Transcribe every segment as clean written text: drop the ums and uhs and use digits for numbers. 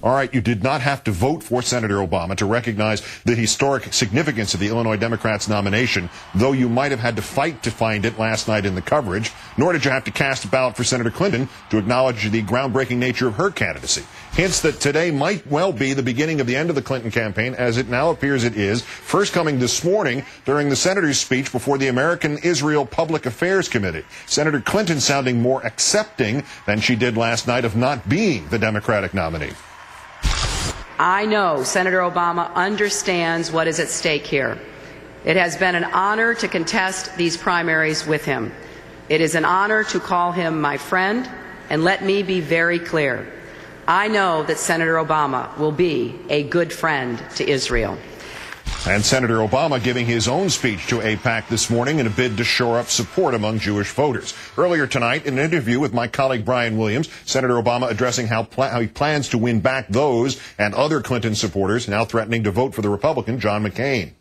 All right, you did not have to vote for Senator Obama to recognize the historic significance of the Illinois Democrats' nomination, though you might have had to fight to find it last night in the coverage, nor did you have to cast a ballot for Senator Clinton to acknowledge the groundbreaking nature of her candidacy. Hints that today might well be the beginning of the end of the Clinton campaign, as it now appears it is, first coming this morning during the senator's speech before the American-Israel Public Affairs Committee. Senator Clinton sounding more accepting than she did last night of not being the Democratic nominee. I know Senator Obama understands what is at stake here. It has been an honor to contest these primaries with him. It is an honor to call him my friend, and let me be very clear. I know that Senator Obama will be a good friend to Israel. And Senator Obama giving his own speech to AIPAC this morning in a bid to shore up support among Jewish voters. Earlier tonight, in an interview with my colleague Brian Williams, Senator Obama addressing how he plans to win back those and other Clinton supporters now threatening to vote for the Republican John McCain.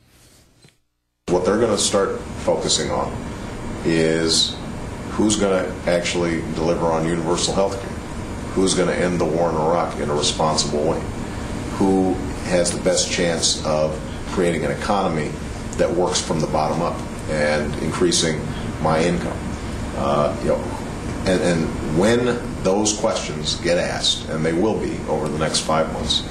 What they're going to start focusing on is who's going to actually deliver on universal health care, who's going to end the war in Iraq in a responsible way, who has the best chance of creating an economy that works from the bottom up and increasing my income. And when those questions get asked, and they will be over the next 5 months,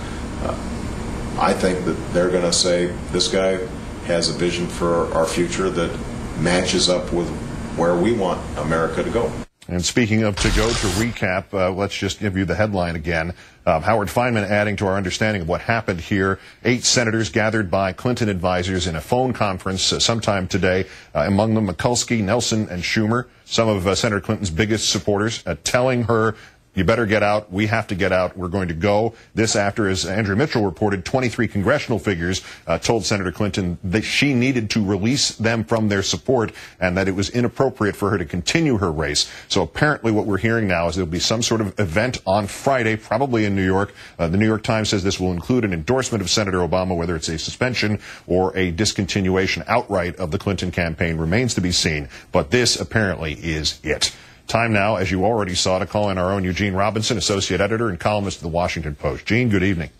I think that they're going to say, this guy has a vision for our future that matches up with where we want America to go. And speaking of to go, to recap, let's just give you the headline again. Howard Fineman adding to our understanding of what happened here. 8 senators gathered by Clinton advisors in a phone conference sometime today, among them Mikulski, Nelson, and Schumer, some of Senator Clinton's biggest supporters, telling her, you better get out. We have to get out. We're going to go. This after, as Andrew Mitchell reported, 23 congressional figures told Senator Clinton that she needed to release them from their support and that it was inappropriate for her to continue her race. So apparently what we're hearing now is there'll be some sort of event on Friday, probably in New York. The New York Times says this will include an endorsement of Senator Obama, whether it's a suspension or a discontinuation outright of the Clinton campaign remains to be seen. But this apparently is it. Time now, as you already saw, to call in our own Eugene Robinson, associate editor and columnist of the Washington Post. Gene, good evening.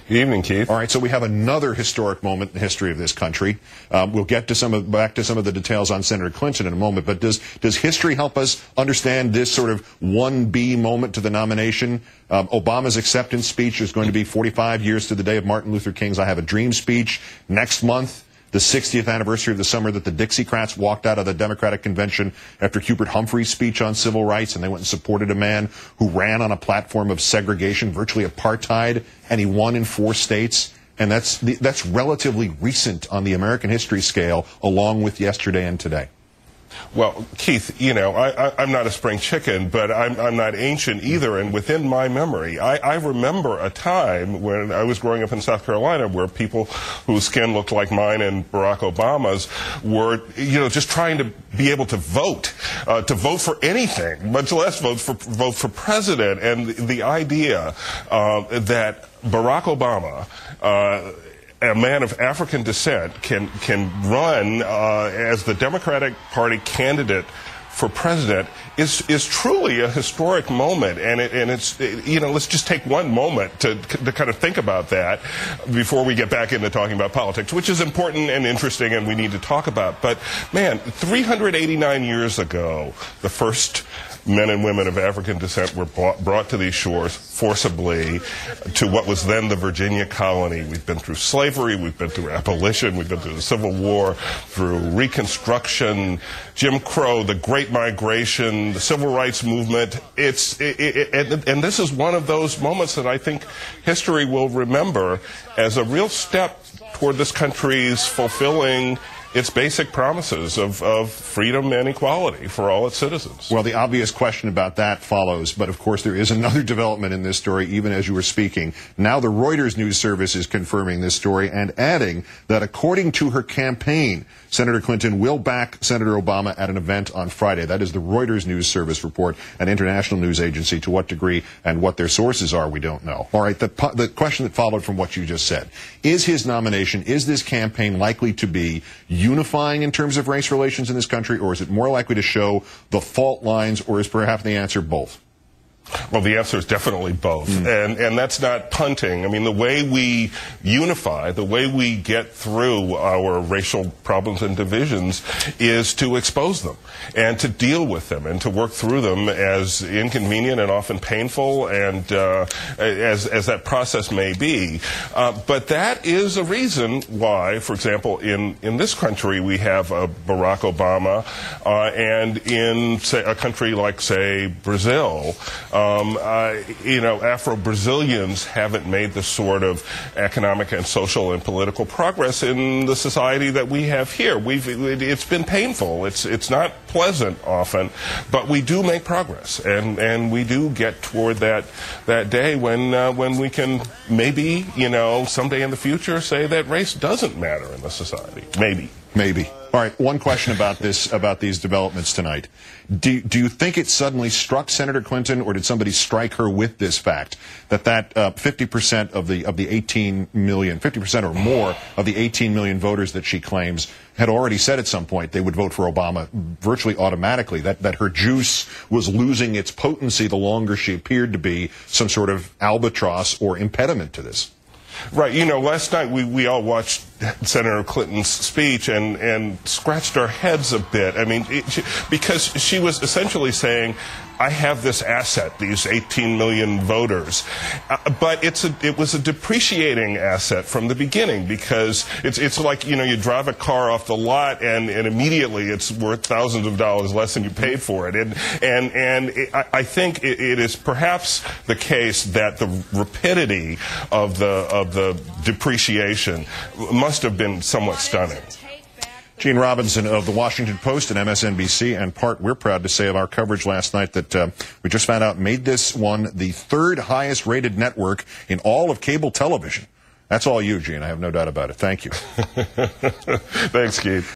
Good evening, Keith. All right, so we have another historic moment in the history of this country. We'll get to back to some of the details on Senator Clinton in a moment, but does history help us understand this sort of 1B moment to the nomination? Obama's acceptance speech is going to be 45 years to the day of Martin Luther King's I Have a Dream speech next month. The 60th anniversary of the summer that the Dixiecrats walked out of the Democratic Convention after Hubert Humphrey's speech on civil rights, and they went and supported a man who ran on a platform of segregation, virtually apartheid, and he won in 4 states. And that's relatively recent on the American history scale, along with yesterday and today. Well, Keith, you know, I'm not a spring chicken, but I'm not ancient either. And within my memory, I remember a time when I was growing up in South Carolina where people whose skin looked like mine and Barack Obama's were, you know, just trying to be able to vote for anything, much less vote for president. And the idea that Barack Obama, a man of African descent, can run as the Democratic Party candidate for president is truly a historic moment, and it's you know, let's just take one moment to kind of think about that before we get back into talking about politics, which is important and interesting and we need to talk about. But man, 389 years ago, the first men and women of African descent were brought to these shores forcibly to what was then the Virginia colony. We've been through slavery, we've been through abolition, we've been through the Civil War, through Reconstruction, Jim Crow, the Great Migration, the Civil Rights Movement. And this is one of those moments that I think history will remember as a real step toward this country's fulfilling its basic promises of freedom and equality for all its citizens. Well, the obvious question about that follows, but of course there is another development in this story, even as you were speaking. Now the Reuters news service is confirming this story and adding that according to her campaign, Senator Clinton will back Senator Obama at an event on Friday. That is the Reuters news service report, an international news agency. To what degree and what their sources are, we don't know. All right, the question that followed from what you just said, is his nomination, is this campaign likely to be unifying in terms of race relations in this country, or is it more likely to show the fault lines, or is perhaps the answer both? Well, the answer is definitely both. And that's not punting. I mean, the way we unify, the way we get through our racial problems and divisions is to expose them and to deal with them and to work through them, as inconvenient and often painful and as that process may be. But that is a reason why, for example, in this country we have Barack Obama, and in, say, a country like, say, Brazil, Afro-Brazilians haven't made the sort of economic and social and political progress in the society that we have here. It's been painful. It's not pleasant often, but we do make progress, and we do get toward that day when we can maybe, someday in the future say that race doesn't matter in the society. Maybe. All right, one question about these developments tonight. Do you think it suddenly struck Senator Clinton, or did somebody strike her with this fact that 50% of the 18 million, 50% or more of the 18 million voters that she claims had already said at some point they would vote for Obama virtually automatically, that her juice was losing its potency the longer she appeared to be some sort of albatross or impediment to this? Right. Last night we all watched Senator Clinton's speech and scratched our heads a bit. I mean, because she was essentially saying, I have this asset, these 18 million voters, but it was a depreciating asset from the beginning, because it's like, you drive a car off the lot and immediately it's worth thousands of dollars less than you paid for it. I think it is perhaps the case that the rapidity of the depreciation must have been somewhat stunning. Gene Robinson of the Washington Post and MSNBC, and part, we're proud to say, of our coverage last night that we just found out made this one the third highest rated network in all of cable television. That's all you, Gene. I have no doubt about it. Thank you. Thanks, Keith.